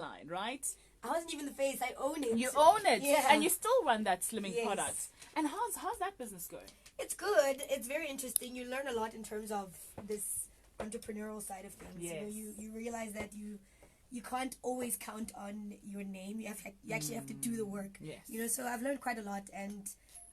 line, right? I wasn't even the face. I own it. You own it, Yeah. and you still run that slimming Yes. product. And how's that business going? It's good. It's very interesting. You learn a lot in terms of this entrepreneurial side of things. Yes. You realize that you can't always count on your name. You actually have to do the work. Yes. So I've learned quite a lot, and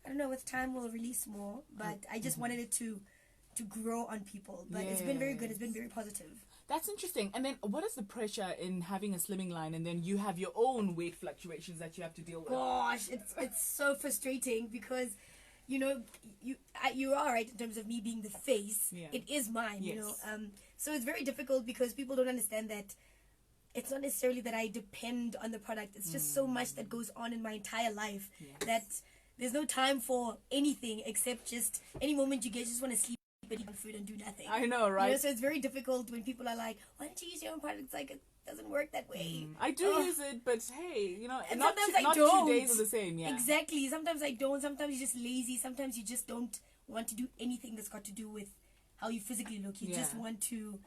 I don't know, with time we'll release more, but I just wanted it to grow on people. But it's been very good. It's been very positive. That's interesting. And then what is the pressure in having a slimming line and then you have your own weight fluctuations that you have to deal with? Gosh, it's so frustrating because you are right in terms of me being the face. Yeah. It is mine. Yes. So it's very difficult because people don't understand that it's not necessarily that I depend on the product. It's just so much that goes on in my entire life that there's no time for anything except just any moment you just want to sleep and eat food and do nothing. I know, right? So it's very difficult when people are like, why don't you use your own product? It's like, it doesn't work that way. I do use it, but hey, And not sometimes I 2 don't. days are the same. Yeah, Exactly. Sometimes I don't. Sometimes you're just lazy. Sometimes you just don't want to do anything that's got to do with how you physically look. You just want to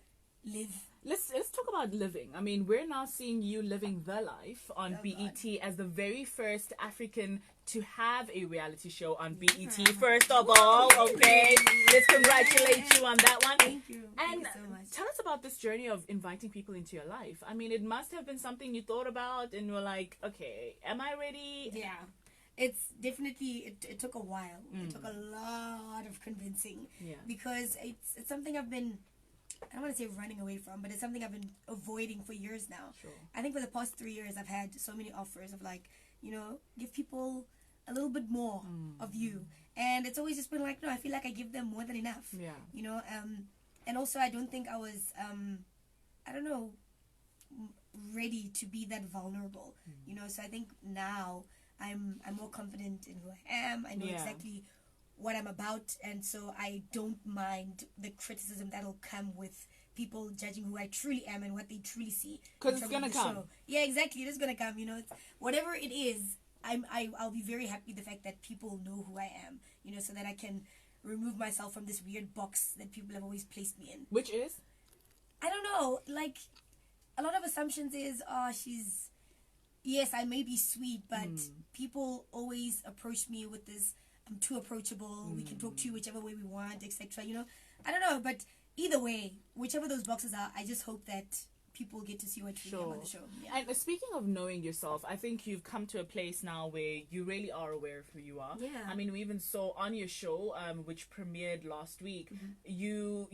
live. Let's talk about living. I mean, we're now seeing you living the life on BET as the very first African to have a reality show on BET. First of all, okay, let's congratulate you on that one. Thank you. And Thank you so much. tell us about this journey of inviting people into your life. I mean, it must have been something you thought about and were like, okay, am I ready? Yeah. It's definitely, it took a while. It took a lot of convincing. Yeah. Because it's something I've been, I don't want to say running away from, but it's something I've been avoiding for years now. Sure. I think for the past 3 years, I've had so many offers of like, give people a little bit more of you. And it's always just been like, no, I feel like I give them more than enough. Yeah. And also I don't think I was, ready to be that vulnerable. So I think now I'm more confident in who I am. I know exactly what I'm about, and so I don't mind the criticism that'll come with people judging who I truly am and what they truly see. Because it's gonna come. Yeah, exactly. It is gonna come. It's, whatever it is, I'll be very happy the fact that people know who I am. So that I can remove myself from this weird box that people have always placed me in. Which is? I don't know. Like, a lot of assumptions is, yes, I may be sweet, but people always approach me with this, I'm too approachable, we can talk to you whichever way we want, etc. I don't know, but either way, whichever those boxes are, I just hope that people get to see what you am on the show. Yeah. And speaking of knowing yourself, I think you've come to a place now where you really are aware of who you are. Yeah. I mean, we even saw on your show, which premiered last week, you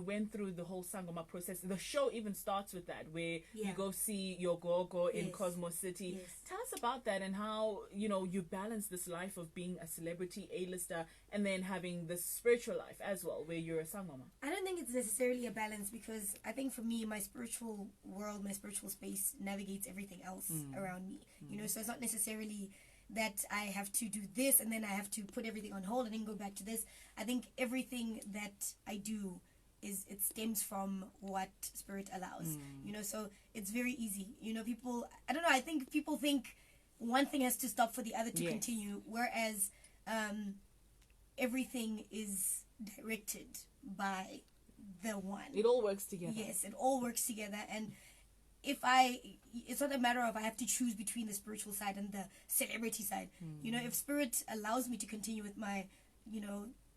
went through the whole Sangoma process. The show even starts with that, where you go see your gogo in Cosmos City. Yes. Tell us about that and how, you balance this life of being a celebrity A-lister and then having this spiritual life as well, where you're a Sangoma. I don't think it's necessarily a balance, because I think for me, my spiritual world, my spiritual space navigates everything else around me. So it's not necessarily that I have to do this and then I have to put everything on hold and then go back to this. I think everything that I do it stems from what spirit allows. So it's very easy. People, I don't know, I think people think one thing has to stop for the other to continue, whereas everything is directed by the one. It all works together. Yes, it all works together. And it's not a matter of I have to choose between the spiritual side and the celebrity side. If spirit allows me to continue with my,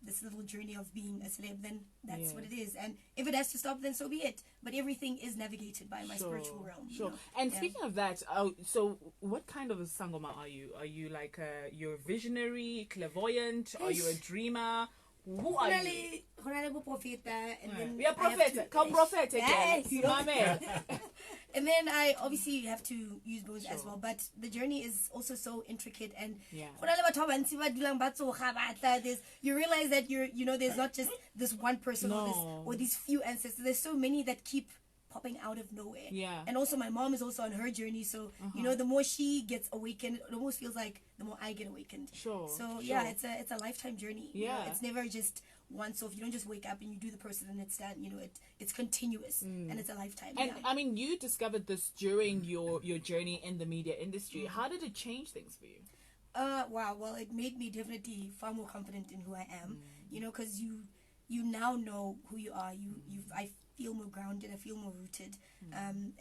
this little journey of being a celeb, then that's what it is. And if it has to stop, then so be it. But everything is navigated by my spiritual realm. Sure. And speaking of that, so what kind of a Sangoma are you? Are you like you're visionary, clairvoyant? Are you a dreamer? Who are you? Yeah, prophet. Come prophet again. Yes. And then I obviously have to use those as well. But the journey is also so intricate, and you realize that there's not just this one person or these few ancestors. There's so many that keep popping out of nowhere. Yeah. And also my mom is also on her journey, so the more she gets awakened, it almost feels like the more I get awakened. Sure. So yeah, it's a lifetime journey. Yeah. It's never just once off. You don't just wake up and you do the process and it's done. It's continuous and it's a lifetime. And I mean, you discovered this during your journey in the media industry. How did it change things for you? Wow. Well, it made me definitely far more confident in who I am. Because you now know who you are. I feel more grounded. I feel more rooted.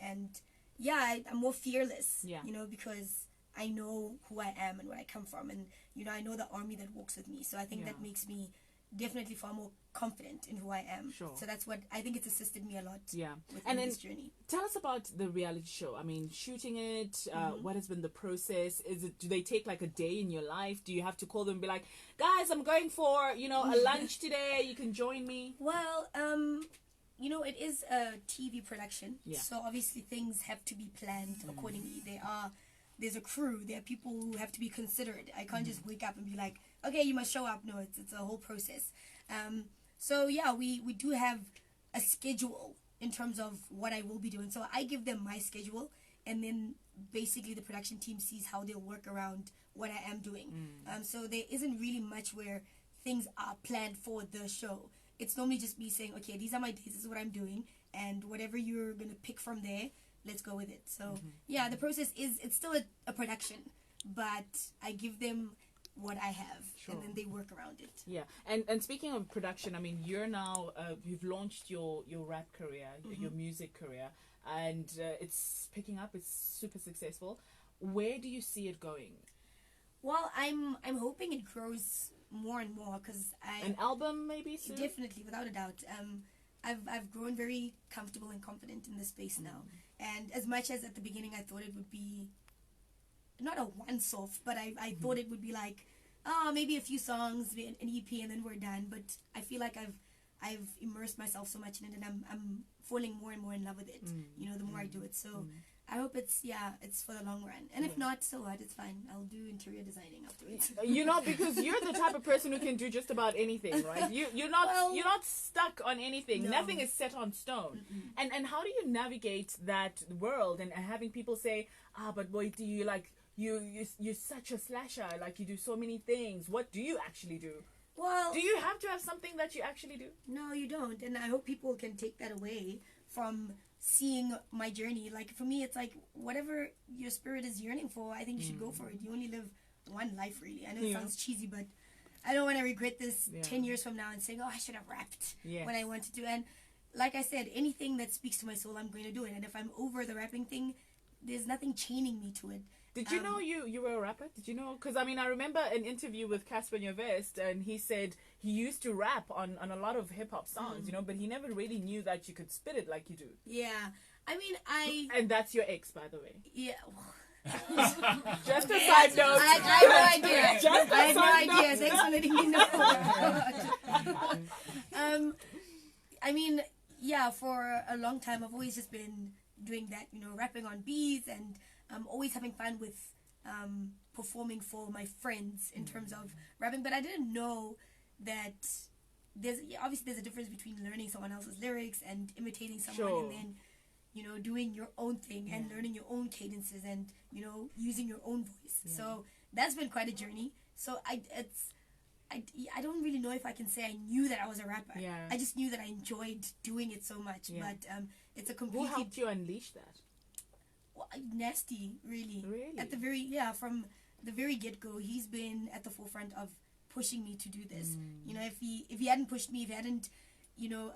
And I'm more fearless. Yeah. You know, because I know who I am and where I come from, and you know, I know the army that walks with me. So I think that makes me definitely far more confident in who I am. Sure. So that's what I think it's assisted me a lot. Yeah. And this journey. Tell us about the reality show. I mean, shooting it. What has been the process? Do they take like a day in your life? Do you have to call them and be like, guys, I'm going for a lunch today. You can join me. Well, you know, it is a TV production. Yeah. So obviously things have to be planned accordingly. There's a crew. There are people who have to be considered. I can't just wake up and be like, okay, you must show up. No, it's a whole process. So yeah, we do have a schedule in terms of what I will be doing. So I give them my schedule, and then basically the production team sees how they'll work around what I am doing. So there isn't really much where things are planned for the show. It's normally just me saying, okay, these are my days, this is what I'm doing, and whatever you're going to pick from there, let's go with it. So yeah, the process it's still a production, but I give them what I have, and then they work around it. Yeah. And speaking of production, I mean, you're now you've launched your rap career, your music career, and it's picking up. It's super successful. Where do you see it going? Well, I'm hoping it grows more and more, because an album maybe soon? Definitely, without a doubt. I've grown very comfortable and confident in this space now, and as much as at the beginning I thought it would be not a once-off, but I thought it would be like, maybe a few songs, an EP, and then we're done. But I feel like I've immersed myself so much in it, and I'm falling more and more in love with it. You know, the more I do it. So I hope it's for the long run. And if not, so what? It's fine. I'll do interior designing afterwards. You know, because you're the type of person who can do just about anything, right? You're not stuck on anything. No. Nothing is set on stone. And how do you navigate that world and having people say, but boy, do you like you're such a slasher, like you do so many things. What do you actually do? Well, do you have to have something that you actually do? No, you don't. And I hope people can take that away from seeing my journey. Like for me, it's like whatever your spirit is yearning for, I think you should go for it. You only live one life, really. I know it sounds cheesy, but I don't want to regret this 10 years from now and saying, I should have rapped when I wanted to. And like I said, anything that speaks to my soul, I'm going to do it. And if I'm over the rapping thing, there's nothing chaining me to it. Did you know you were a rapper? Did you know? Because, I mean, I remember an interview with Casper Nyovest, and he said he used to rap on a lot of hip-hop songs, you know, but he never really knew that you could spit it like you do. Yeah. I mean, And that's your ex, by the way. Yeah. Just a side note. I have no idea. Just I have no idea. Thanks for letting me know. I mean, yeah, for a long time, I've always just been doing that, you know, rapping on beats, and always having fun with performing for my friends in terms of rapping. But I didn't know that there's a difference between learning someone else's lyrics and imitating someone, and then, you know, doing your own thing and learning your own cadences and, you know, using your own voice. So that's been quite a journey. So I don't really know if I can say I knew that I was a rapper. Yeah. I just knew that I enjoyed doing it so much. Yeah. But it's a completely... Who helped you unleash that? Well, Nasty, really. Really? From the very get-go, he's been at the forefront of pushing me to do this. You know, if he hadn't pushed me, if he hadn't, you know,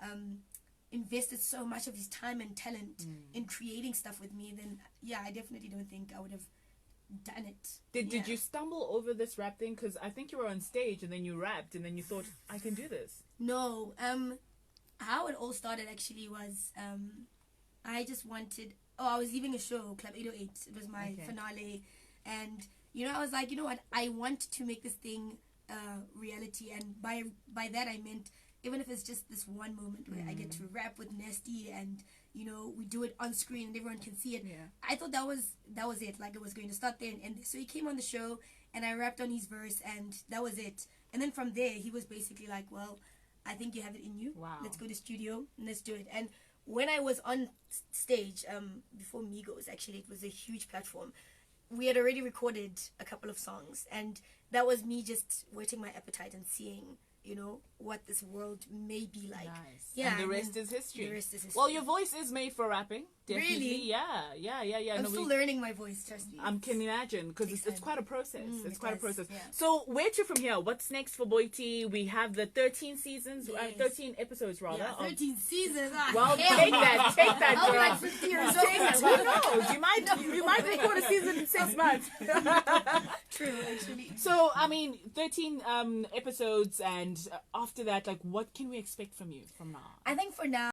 invested so much of his time and talent in creating stuff with me, then I definitely don't think I would have done it. Did you stumble over this rap thing? Because I think you were on stage and then you rapped and then you thought, I can do this. No. How it all started actually was I just wanted... I was leaving a show, Club 808. It was my finale. And, you know, I was like, you know what? I want to make this thing reality. And by that I meant, even if it's just this one moment where I get to rap with Nasty and, you know, we do it on screen and everyone can see it. Yeah. I thought that was it. Like, it was going to start there and end there. So he came on the show and I rapped on his verse and that was it. And then from there, he was basically like, well, I think you have it in you. Wow. Let's go to studio and let's do it. And when I was on stage, before Migos, actually, it was a huge platform. We had already recorded a couple of songs, and that was me just whetting my appetite and seeing you know, what this world may be like. Nice. Yeah, And the rest is history. The rest is history. Well, your voice is made for rapping. Definitely. Really? Yeah. I'm still learning my voice, trust me. I can imagine, because it's quite a process. It's quite a process. Yeah. So, where to from here? What's next for Boity? We have the 13 seasons, Yes. 13 episodes rather. Yeah, 13 seasons. Well, hell take no. that, I'll be girl. like 50 years Take that. old. Who knows? You might record a season in 6 months. True, actually. So, I mean, 13 episodes, and after that, like, what can we expect from you from now? I think for now,